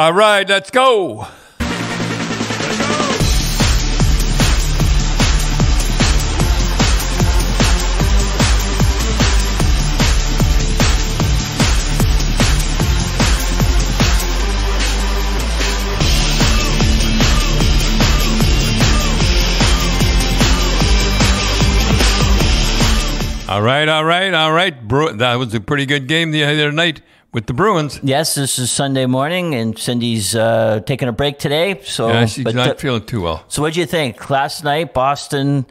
All right, let's go. All right. That was a pretty good game the other night with the Bruins. Yes, this is Sunday morning, and Cindy's taking a break today. So yeah, she's not feeling too well. So what do you think? Last night, Boston,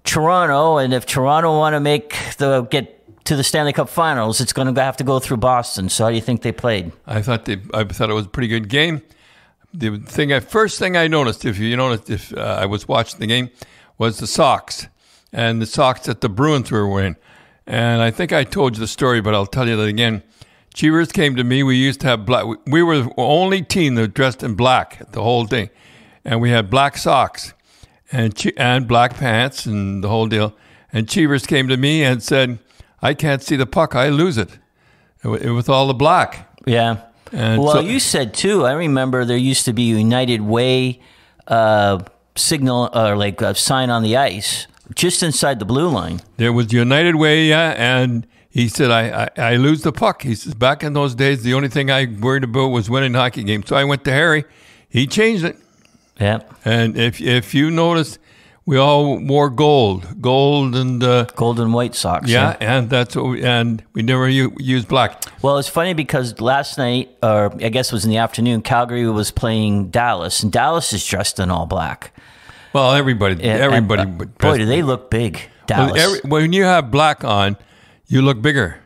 Toronto, and if Toronto want to get to the Stanley Cup Finals, it's going to have to go through Boston. So how do you think they played? I thought it was a pretty good game. The first thing I noticed, if I was watching the game, was the socks. And the socks that the Bruins were wearing. And I think I told you the story, but I'll tell you that again. Cheevers came to me. We used to have black. We were the only team that dressed in black, the whole thing. And we had black socks and black pants and the whole deal. And Cheevers came to me and said, I can't see the puck. I lose it. With all the black. Yeah. And well, you said, too, I remember there used to be a United Way signal or like a sign on the ice. Just inside the blue line. There was United Way, yeah, and he said, I lose the puck. He says, back in those days, the only thing I worried about was winning hockey games. So I went to Harry. He changed it. Yeah. And if you notice, we all wore gold and gold and white socks. Yeah, and we never used black. Well, it's funny because last night, or I guess it was in the afternoon, Calgary was playing Dallas, and Dallas is dressed in all black. Well, everybody. Boy, do they look big, Dallas. When you have black on, you look bigger.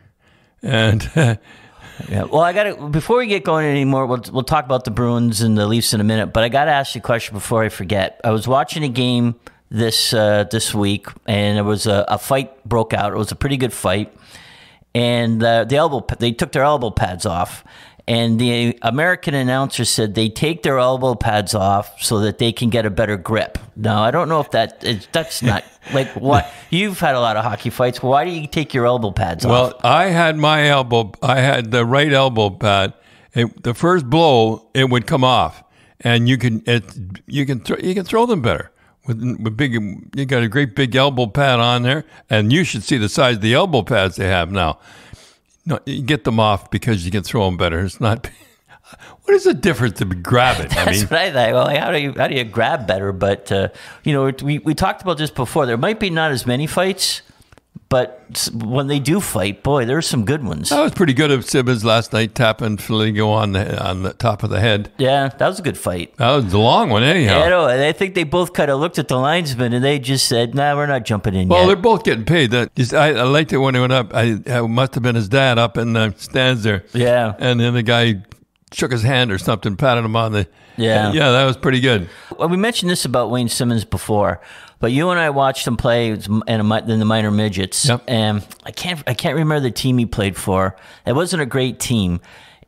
And yeah. Well, before we get going anymore, we'll talk about the Bruins and the Leafs in a minute. But I got to ask you a question before I forget. I was watching a game this week, and there was a fight broke out. It was a pretty good fight, and they took their elbow pads off. And the American announcer said they take their elbow pads off so that they can get a better grip. Now, I don't know if that's not like what you've had a lot of hockey fights. Why do you take your elbow pads off? Well, I had the right elbow pad. The first blow, it would come off, and you can throw them better with big. You got a great big elbow pad on there, and you should see the size of the elbow pads they have now. No, you get them off because you can throw them better. It's not. What is the difference to grab it? That's what I thought. Well, how do you grab better? But we talked about this before. There might be not as many fights, but when they do fight, boy, there's some good ones. That was pretty good of Simmons last night, tapping Filigo on the top of the head. Yeah, that was a good fight. That was a long one, anyhow. Yeah, I know. And I think they both kind of looked at the linesman and they just said, "Nah, we're not jumping in yet." Well, they're both getting paid. I liked it when he went up. It must have been his dad up in the stands there. Yeah, and then the guy shook his hand or something, patted him on the. Yeah, that was pretty good. Well, we mentioned this about Wayne Simmons before. But you and I watched him play in the minor midgets, yep. And I can't remember the team he played for. It wasn't a great team,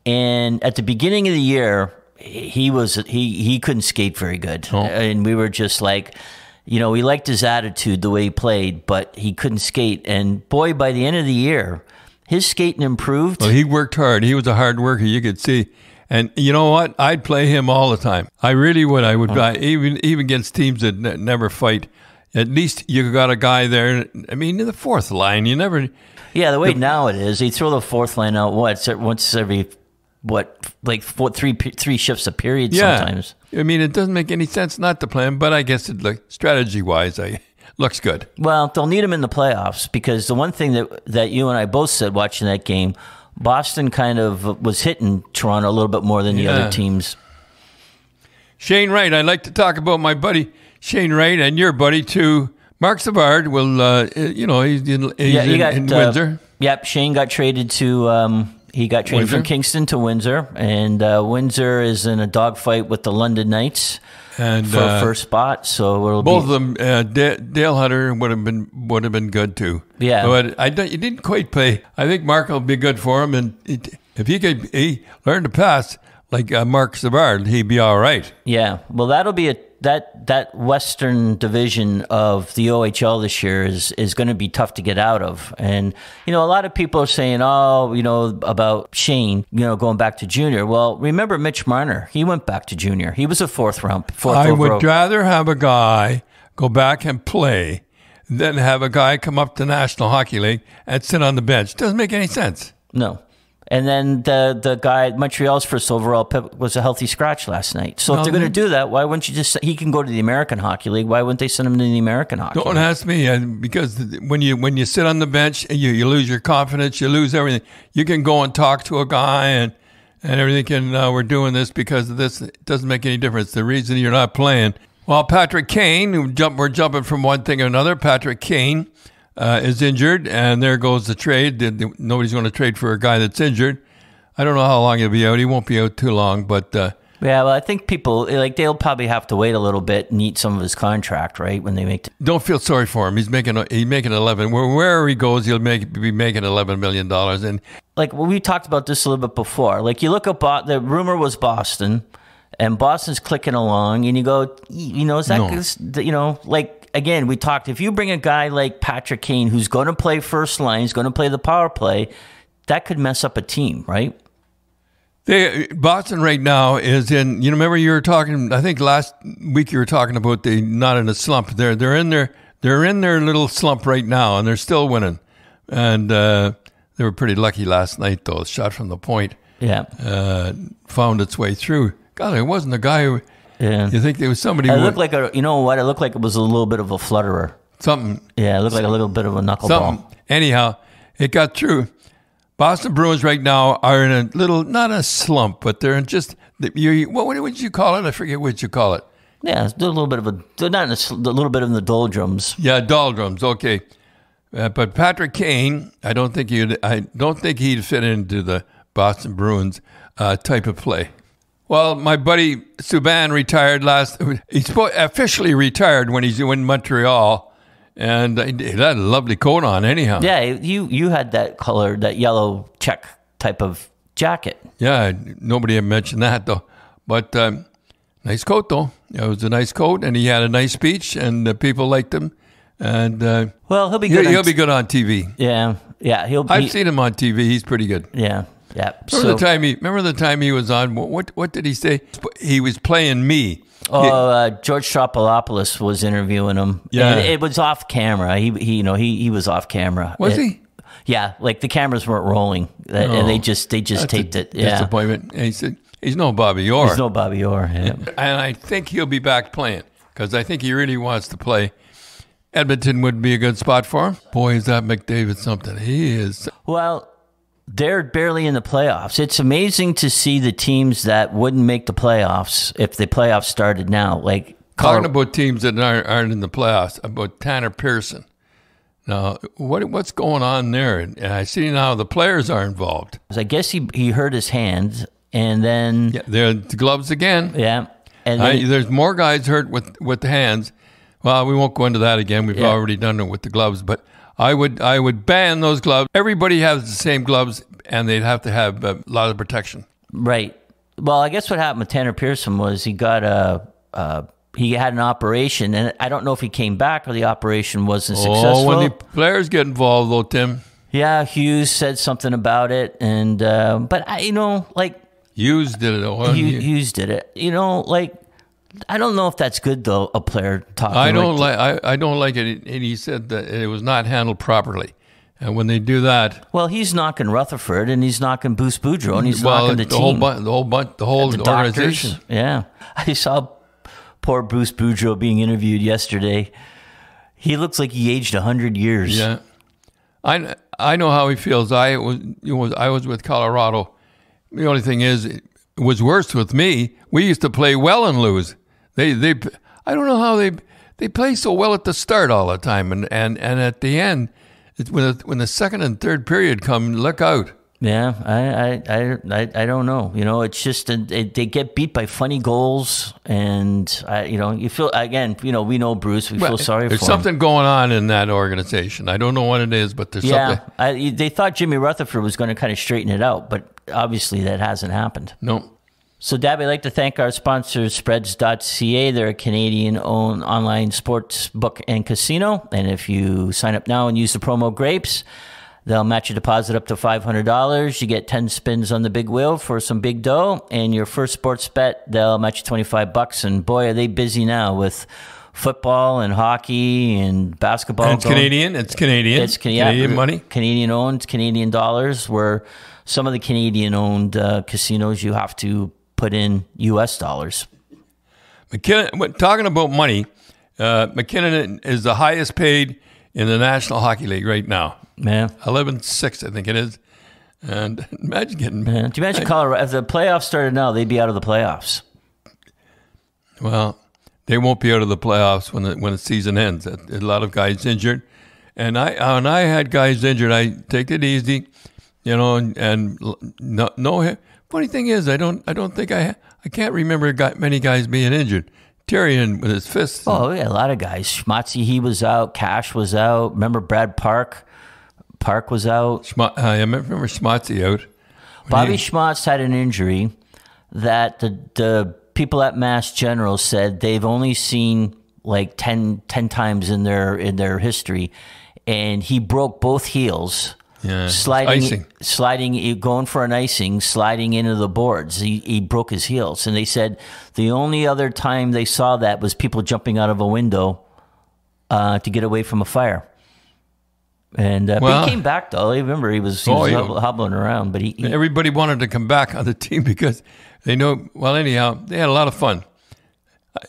and at the beginning of the year, he couldn't skate very good, and we were just like, we liked his attitude, the way he played, but he couldn't skate. And boy, by the end of the year, his skating improved. Well, he worked hard. He was a hard worker. You could see. And you know what? I'd play him all the time. I really would. I would even against teams that never fight. At least you got a guy there. I mean, in the fourth line, you never. Yeah, the way now it is, they throw the fourth line out once every three shifts a period. Yeah. Sometimes. I mean, it doesn't make any sense not to play him, but I guess strategy wise, looks good. Well, they'll need him in the playoffs because the one thing that you and I both said watching that game, Boston kind of was hitting Toronto a little bit more than the other teams. Shane Wright, I'd like to talk about my buddy Shane Wright and your buddy too. Mark Savard will, he's in Windsor. Yep, Shane got traded to. He got traded from Kingston to Windsor, and Windsor is in a dogfight with the London Knights for first spot. So it'll both of them. Dale Hunter would have been good too. Yeah, but he didn't quite play. I think Mark will be good for him, and if he learned to pass like Mark Savard, he'd be all right. Yeah, well, that'll be that Western division of the OHL this year is going to be tough to get out of. And, a lot of people are saying, about Shane, going back to junior. Well, remember Mitch Marner. He went back to junior. He was a fourth overall. I would rather have a guy go back and play than have a guy come up to National Hockey League and sit on the bench. Doesn't make any sense. No. And then the guy, Montreal's first overall pick, was a healthy scratch last night. So if they're going to do that, why wouldn't you he can go to the American Hockey League. Why wouldn't they send him to the American Hockey League? Don't ask me, because when you sit on the bench, you lose your confidence, you lose everything. You can go and talk to a guy and everything can, we're doing this because of this. It doesn't make any difference. The reason you're not playing. Well, Patrick Kane, we're jumping from one thing to another. Patrick Kane is injured, and there goes the trade. Nobody's going to trade for a guy that's injured. I don't know how long he'll be out. He won't be out too long, but yeah. Well, I think people they'll probably have to wait a little bit and eat some of his contract, right? When they make. Don't feel sorry for him. He's making 11. Wherever he goes, he'll be making $11 million. And we talked about this a little bit before. You look at the rumor was Boston, and Boston's clicking along, and you go, is that no. Again, we talked, if you bring a guy like Patrick Kane who's going to play first line, he's going to play the power play, that could mess up a team, right? Boston right now is in, remember you were talking, I think last week you were talking about they not in a slump. They're in their little slump right now, and they're still winning. And they were pretty lucky last night, though. A shot from the point found its way through. God, it wasn't a guy who... Yeah. You think there was somebody... It looked like it looked like it was a little bit of a flutterer. Something. Yeah, it looked like a little bit of a knuckleball. Anyhow, it got through. Boston Bruins right now are in a little, not a slump, but they're in just... what would you call it? I forget what you call it. Yeah, it's a little bit of a... They're not in a little bit in the doldrums. Yeah, doldrums, okay. But Patrick Kane, I don't think he'd fit into the Boston Bruins type of play. Well, my buddy Subban retired he's officially retired when he's in Montreal, and he had a lovely coat on anyhow. Yeah, you had that color, that yellow check type of jacket. Yeah, nobody had mentioned that though. But nice coat though. It was a nice coat, and he had a nice speech, and people liked him. And well, he'll be good. He'll be good on TV. Yeah. I've seen him on TV. He's pretty good. Yeah. Yeah. Remember the time he was on? What did he say? He was playing me. George Stropolopoulos was interviewing him. Yeah, and it was off camera. He was off camera. Was he? Yeah, the cameras weren't rolling, and they just taped it. Yeah, disappointment. And he said he's no Bobby Orr. He's no Bobby Orr. Yeah. And I think he'll be back playing because I think he really wants to play. Edmonton would be a good spot for him. Boy, is that McDavid something. He is. Well, they're barely in the playoffs. It's amazing to see the teams that wouldn't make the playoffs if the playoffs started now. Talking about teams that aren't in the playoffs, about Tanner Pearson. Now, what's going on there? And I see now the players are involved. I guess he hurt his hand, and then... Yeah, they're the gloves again. Yeah. And then, there's more guys hurt with the hands. Well, we won't go into that again. We've already done it with the gloves, but... I would ban those gloves. Everybody has the same gloves, and they'd have to have a lot of protection. Right. Well, I guess what happened with Tanner Pearson was he got he had an operation, and I don't know if he came back or the operation wasn't successful. When the players get involved, though, Tim. Yeah, Hughes said something about it, and but Hughes did it. Hughes did it. I don't know if that's good though. A player talking. I don't like it. And he said that it was not handled properly. And when they do that, well, he's knocking Rutherford and he's knocking Bruce Boudreau and he's knocking the team, the whole organization. Yeah, I saw poor Bruce Boudreau being interviewed yesterday. He looks like he aged 100 years. Yeah, I know how he feels. I was with Colorado. The only thing is, it was worse with me. We used to play well and lose. I don't know how they play so well at the start all the time, and at the end, when the second and third period come, look out. Yeah, I don't know. It's just they get beat by funny goals, and you feel again. We know Bruce. We feel sorry for him. There's something going on in that organization. I don't know what it is, but there's something. They thought Jimmy Rutherford was going to kind of straighten it out, but obviously that hasn't happened. No. So, Dab, I'd like to thank our sponsors, Spreads.ca. They're a Canadian-owned online sports book and casino. And if you sign up now and use the promo GRAPES, they'll match your deposit up to $500. You get 10 spins on the big wheel for some big dough. And your first sports bet, they'll match you $25. And boy, are they busy now with football and hockey and basketball. And it's Canadian. It's Canadian. It's Canadian money. Canadian-owned, Canadian dollars, where some of the Canadian-owned casinos you have to put in U.S. dollars. McKinnon, talking about money, McKinnon is the highest paid in the National Hockey League right now. Yeah. 11.6, I think it is. And imagine getting... Do you imagine Colorado, if the playoffs started now, they'd be out of the playoffs. Well, they won't be out of the playoffs when the season ends. A lot of guys injured. And when I had guys injured, I take it easy, and no. Funny thing is, I don't think I can't remember many guys being injured. Tyrion with his fists. Oh, yeah, a lot of guys. Schmatzy, he was out. Cash was out. Remember Brad Park? Park was out. I remember Schmatzy out. Bobby Schmatz had an injury that the people at Mass General said they've only seen like 10 times in their history, and he broke both heels. Yeah, sliding, going for an icing, sliding into the boards. He broke his heels, and they said the only other time they saw that was people jumping out of a window to get away from a fire. And but he came back though. I remember he was hobbling around, but he everybody wanted to come back on the team because they know. Well, anyhow, they had a lot of fun.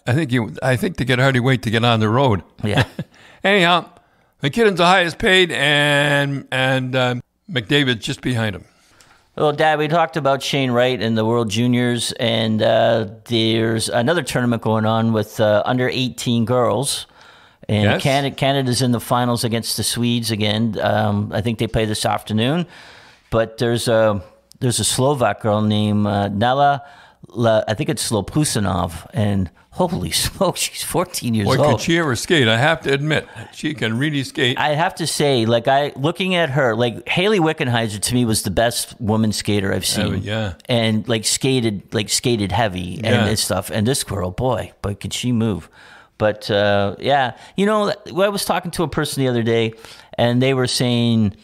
I think they could hardly wait to get on the road. Yeah. Anyhow. McKinnon's the highest paid, and McDavid's just behind him. Well, Dad, we talked about Shane Wright and the World Juniors, and there's another tournament going on with under 18 girls. And yes. Canada's in the finals against the Swedes again. I think they play this afternoon. But there's a Slovak girl named Nela. I think it's Slopusanov, and holy smokes, she's 14 years old. Boy, can she ever skate? I have to admit, she can really skate. I have to say, looking at her, Haley Wickenheiser to me was the best woman skater I've seen. Yeah. And skated heavy and stuff. And this girl, boy, could she move? But I was talking to a person the other day, and they were saying.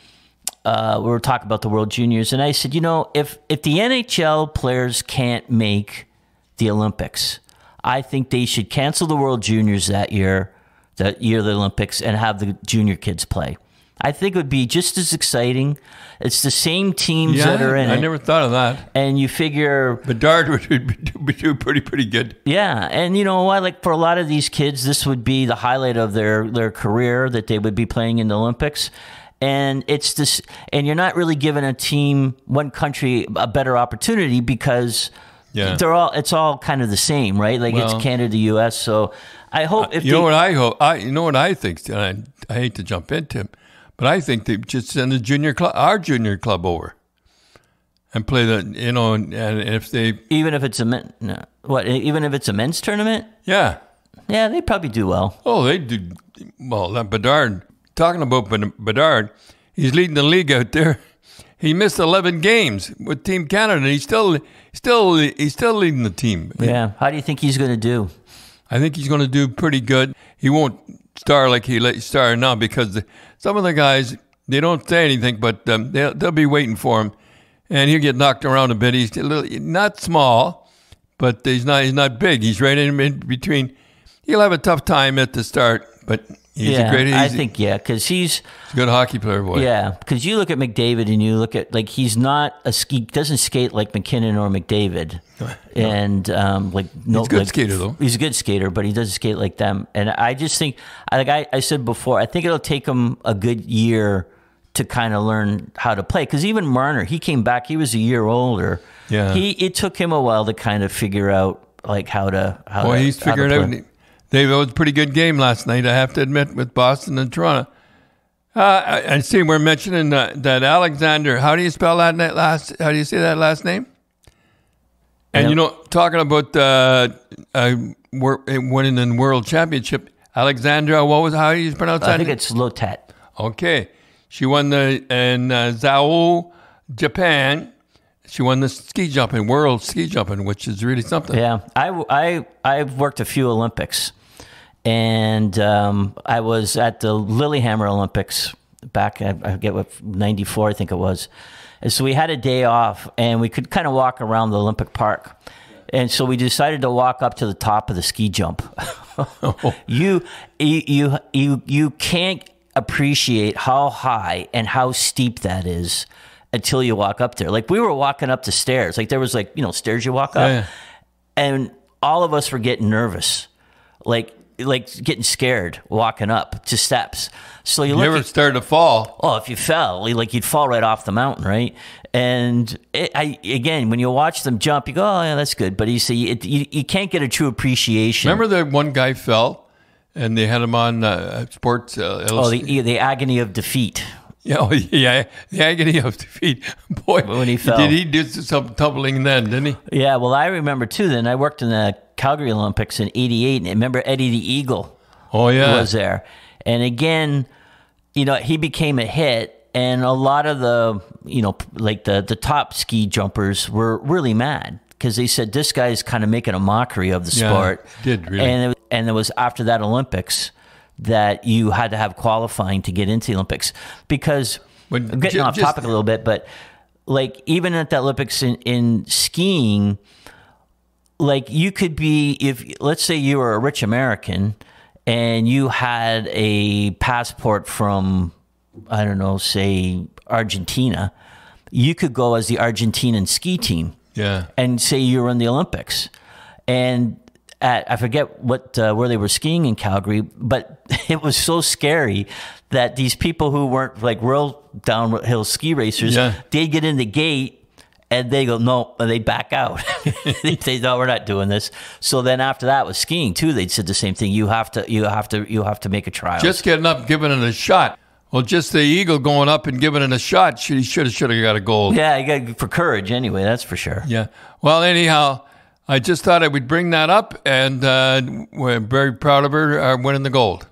We were talking about the World Juniors, and I said, if the NHL players can't make the Olympics, I think they should cancel the World Juniors that year of the Olympics, and have the junior kids play. I think it would be just as exciting. It's the same teams that are in it. I never thought of that. And you figure... Bedard would do pretty good. Yeah, and you know what? For a lot of these kids, this would be the highlight of their career, that they would be playing in the Olympics. And it's this, and you're not really giving one country a better opportunity because it's all kind of the same, right? It's Canada, the US. So I hope what I think, and I hate to jump into him, but I think they just send our junior club over and play and if they even if it's a men's tournament, yeah, they probably do well. Oh, they do well. That Bedard. Talking about Bedard, he's leading the league out there. He missed 11 games with Team Canada, and he's still leading the team. Yeah. How do you think he's going to do? I think he's going to do pretty good. He won't star like he started now because some of the guys, they don't say anything, but they'll be waiting for him, and he'll get knocked around a bit. He's not small, but he's not big. He's right in between. He'll have a tough time at the start, but. Because he's a good hockey player, boy. Yeah, because you look at McDavid and you look at he's not he doesn't skate like McKinnon or McDavid, and he's a good skater though. He's a good skater, but he doesn't skate like them. And I just think, I said before, I think it'll take him a good year to kind of learn how to play. Because even Marner, he came back, he was a year older. Yeah, it took him a while to kind of figure out he's figuring out. Dave, it was a pretty good game last night, I have to admit, with Boston and Toronto. I see we're mentioning that Alexander. How do you spell that How do you say that last name? And talking about winning the World Championship, Alexandra. How do you pronounce that? I think it's Lotet. Okay, she won in Zao, Japan. She won the ski jumping, world ski jumping, which is really something. Yeah, I've worked a few Olympics, and I was at the Lillehammer Olympics back, I forget what, 94, I think it was. And so we had a day off, and we could kind of walk around the Olympic Park. And so we decided to walk up to the top of the ski jump. You can't appreciate how high and how steep that is until you walk up there. Like, we were walking up the stairs. Like, there was, like, you know, stairs you walk up. Yeah. And all of us were getting nervous. Like getting scared walking up to steps. So you ever started to fall? Oh, if you fell, like, you'd fall right off the mountain, right? And again, when you watch them jump, you go, oh yeah, that's good. But you see, you can't get a true appreciation. Remember that one guy fell, and they had him on Sports Illustrated? The agony of defeat. Yeah, the agony of defeat. Boy, when he fell. Did he do some tumbling then, didn't he? Yeah, well, I remember too. Then I worked in the Calgary Olympics in '88, and I remember Eddie the Eagle. Oh yeah, was there, and again, you know, he became a hit. And a lot of the, you know, like the top ski jumpers were really mad because they said this guy's kind of making a mockery of the sport. Did really. And it was after that Olympics that you had to have qualifying to get into the Olympics, because I'm getting off topic a little bit, but like, even at the Olympics in skiing, like, you could be, if let's say you were a rich American and you had a passport from, I don't know, say Argentina, you could go as the Argentinian ski team. Yeah. And say you were in the Olympics. And I forget what where they were skiing in Calgary, but it was so scary that these people who weren't like real downhill ski racers, they'd get in the gate and they go, no, and they back out. They say, no, we're not doing this. So then after that with skiing too, they said the same thing. You have to make a trial. Just getting up, giving it a shot. Well, just the Eagle going up and giving it a shot, he should have got a gold. Yeah, you got for courage anyway, that's for sure. Yeah. Well, anyhow, I just thought I would bring that up, and we're very proud of her winning the gold.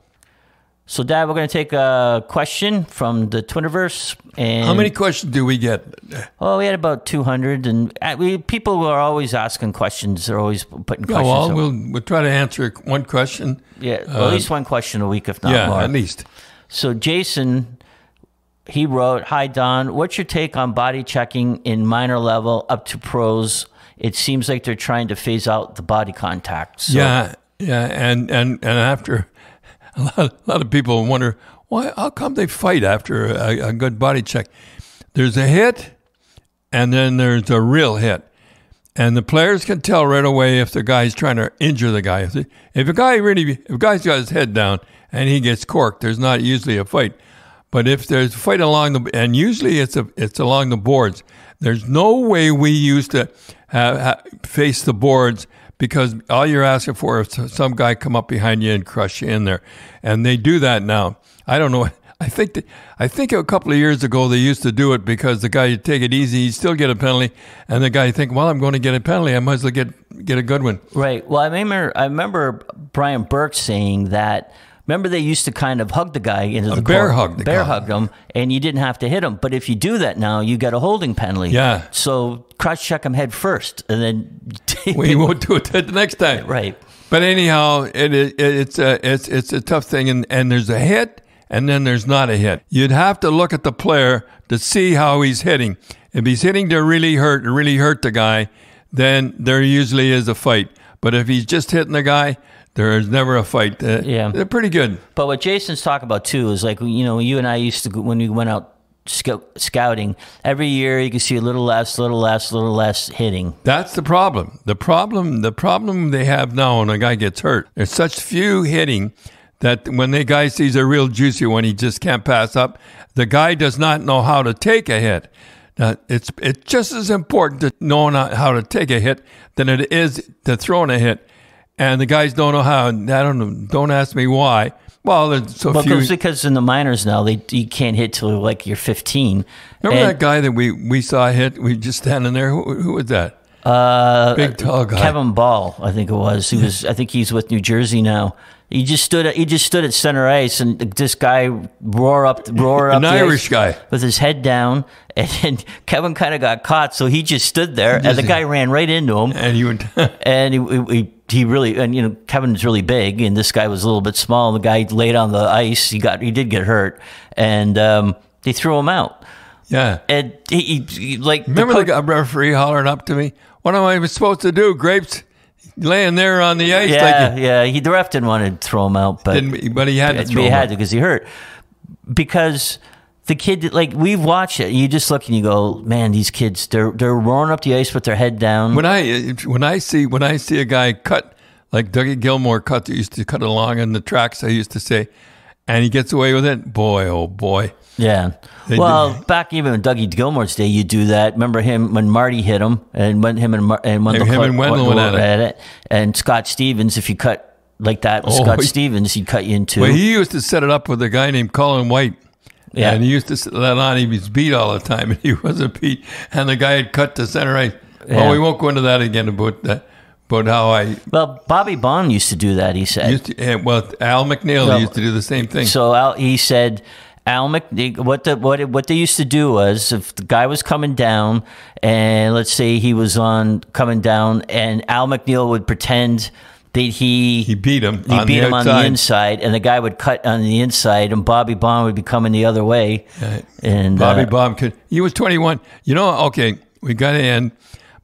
So, Dad, we're going to take a question from the Twitterverse. And how many questions do we get? Oh, we had about 200, and people are always asking questions. They're always putting questions. Oh, well, we'll try to answer one question. Yeah, at least one question a week, if not more. Yeah, at least. So Jason, he wrote, "Hi Don, what's your take on body checking in minor level up to pros? It seems like they're trying to phase out the body contact." So, yeah, and after a lot of people wonder why, how come they fight after a good body check? There's a hit, and then there's a real hit, and the players can tell right away if the guy's trying to injure the guy. If a guy's got his head down and he gets corked, there's not usually a fight. But if there's a fight and usually it's along the boards. There's no way we used to face the boards, because all you're asking for is some guy come up behind you and crush you in there, and they do that now. I don't know. I think a couple of years ago they used to do it because the guy would take it easy, he'd still get a penalty, and the guy would think, well, I'm going to get a penalty, I might as well get a good one. Right. Well, I remember Brian Burke saying that. Remember, they used to kind of hug the guy into the bear court. Bear hugged him, and you didn't have to hit him. But if you do that now, you got a holding penalty. Yeah. So cross-check him head first, and then we won't do it the next time. Right. But anyhow, it's a tough thing, and there's a hit, and then there's not a hit. You'd have to look at the player to see how he's hitting. If he's hitting to really hurt the guy, then there usually is a fight. But if he's just hitting the guy, there is never a fight. They're pretty good. But what Jason's talking about, too, is like, you know, you and I used to, when we went out scouting, every year you can see a little less hitting. That's the problem. The problem they have now when a guy gets hurt, there's such few hitting that when the guy sees a real juicy one, he just can't pass up. The guy does not know how to take a hit. Now, it's just as important to know how to take a hit than it is to throw in a hit. And the guys don't know how. I don't know. Don't ask me why. Well, there's so few. Because in the minors now, you can't hit till like you're 15. Remember that guy that we saw hit? We just standing there. Who was that? Big tall guy. Kevin Ball, I think it was. I think he's with New Jersey now. He just stood at center ice, and this guy roar up An the Irish ice guy. with his head down, and Kevin kind of got caught, so he just stood there, and the guy ran right into him, And he went. and he really, and Kevin's really big, and this guy was a little bit small. The guy laid on the ice. He did get hurt, and they threw him out. Yeah. And he like Remember the referee hollering up to me? What am I even supposed to do, Grapes? Laying there on the ice. The ref didn't want to throw him out, but he had to throw him he had out. to because he hurt. Because the kid, like, we've watched it. You just look and you go, man, these kids, they're roaring up the ice with their head down. When I see a guy cut like Dougie Gilmore used to cut along in the tracks, I used to say, and he gets away with it. Boy, oh boy. Yeah. Back even in Dougie Gilmore's day, you do that. Remember him when Marty hit him, and when him and Wendell went at it. And Scott Stevens, if you cut like that with Scott Stevens, he'd cut you in two. Well, he used to set it up with a guy named Colin White. Yeah. And he used to let on he was beat all the time, and he wasn't beat. And the guy had cut to center ice. Yeah. Well, we won't go into that again about that. But Well, Bobby Bond used to do that, he said. Al McNeil used to do the same thing. So he said, what they used to do was, if the guy was coming down, and let's say he was coming down, and Al McNeil would pretend that he beat him. He beat him on the inside, and the guy would cut on the inside, and Bobby Bond would be coming the other way. Right. And Bobby Bond he was 21. Okay, we got to end,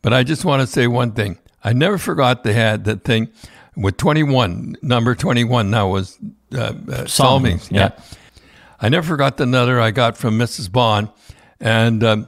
but I just want to say one thing. I never forgot they had that thing with 21. Number 21 now was Salmings. Yeah. I never forgot the letter I got from Mrs. Bond, and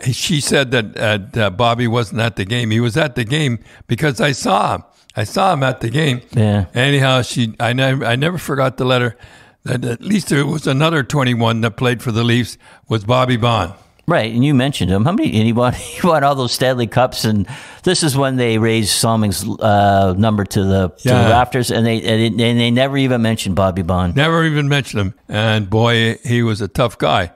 she said that Bobby wasn't at the game. He was at the game because I saw him. I saw him at the game. Yeah. Anyhow, I never forgot the letter that at least there was another 21 that played for the Leafs was Bobby Bond. Right, and you mentioned him. How many? And he won all those Stanley Cups, and this is when they raised Salming's number to the rafters, and they never even mentioned Bobby Bond. Never even mentioned him. And boy, he was a tough guy.